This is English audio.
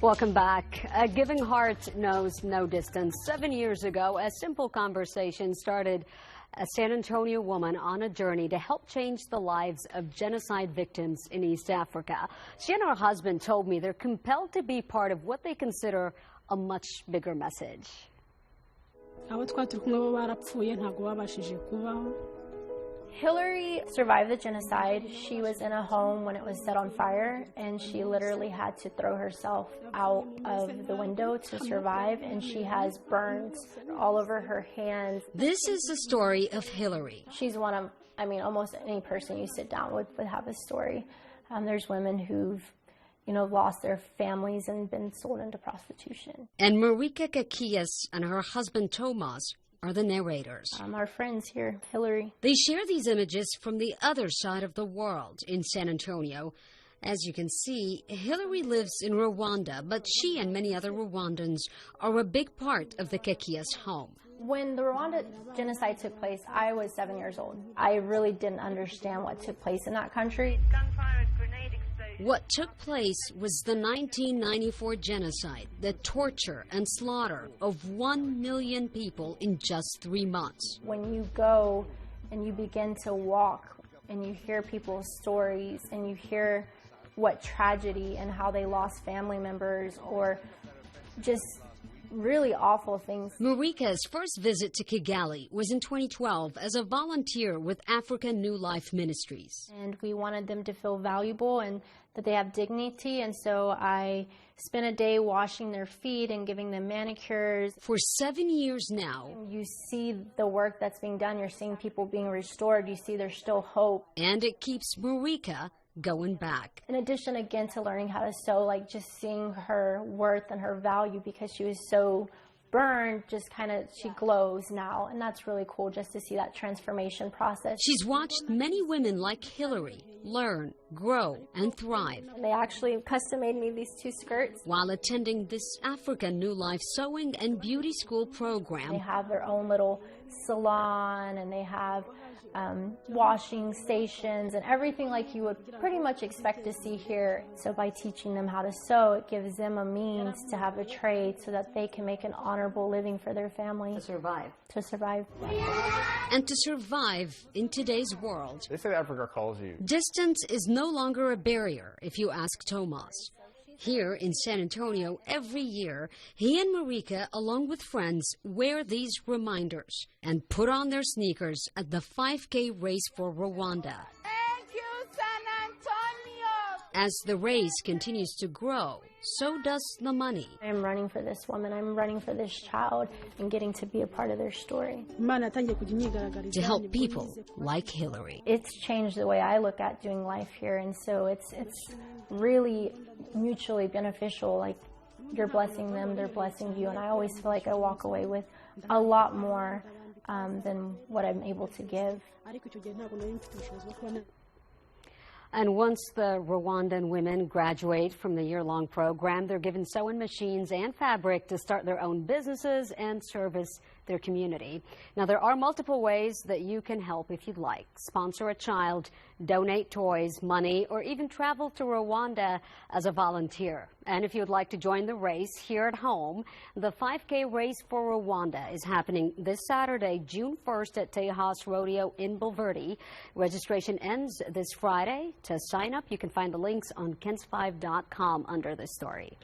Welcome back. A giving heart knows no distance. 7 years ago, a simple conversation started a San Antonio woman on a journey to help change the lives of genocide victims in East Africa. She and her husband told me they're compelled to be part of what they consider a much bigger message. Hillary survived the genocide. She was in a home when it was set on fire, and she literally had to throw herself out of the window to survive, and she has burns all over her hands. This is the story of Hillary. She's one of, almost any person you sit down with would have a story. There's women who've lost their families and been sold into prostitution. And Marika Kakias and her husband Tomas are the narrators. Our friends here, Hillary. They share these images from the other side of the world in San Antonio. As you can see, Hillary lives in Rwanda, but she and many other Rwandans are a big part of the Kakias home. When the Rwanda genocide took place, I was 7 years old. I really didn't understand what took place in that country. What took place was the 1994 genocide, the torture and slaughter of 1 million people in just 3 months. When you go and you begin to walk and you hear people's stories and you hear what tragedy and how they lost family members or just really awful things. Marika's first visit to Kigali was in 2012 as a volunteer with African New Life Ministries. And we wanted them to feel valuable and that they have dignity, and so I spent a day washing their feet and giving them manicures. For 7 years now, you see the work that's being done. You're seeing people being restored. You see there's still hope. And it keeps Marika going back. In addition, again, to learning how to sew, just seeing her worth and her value because she was so burned, she glows now. And that's really cool just to see that transformation process. She's watched many women like Hillary learn, grow, and thrive. They actually custom-made me these 2 skirts. While attending this African New Life sewing and beauty school program. They have their own little salon, and they have washing stations and everything like you would pretty much expect to see here. So by teaching them how to sew, it gives them a means to have a trade so that they can make an honorable living for their family. To survive. To survive. And to survive in today's world. They say Africa calls you. Distance is no longer a barrier, if you ask Tomas. Here in San Antonio, every year, he and Marika, along with friends, wear these reminders and put on their sneakers at the 5K race for Rwanda. Thank you, San Antonio! As the race continues to grow, so does the money. I'm running for this woman. I'm running for this child and getting to be a part of their story. To help people like Hillary. It's changed the way I look at doing life here, and so it's really mutually beneficial. You're blessing them, they're blessing you, and I always feel like I walk away with a lot more than what I'm able to give. And once the Rwandan women graduate from the year-long program, they're given sewing machines and fabric to start their own businesses and service their community. Now, there are multiple ways that you can help if you'd like. Sponsor a child, donate toys, money, or even travel to Rwanda as a volunteer. And if you would like to join the race here at home, the 5K Race for Rwanda is happening this Saturday, June 1st at Tejas Rodeo in Bulverde. Registration ends this Friday. To sign up, you can find the links on kens5.com under this story.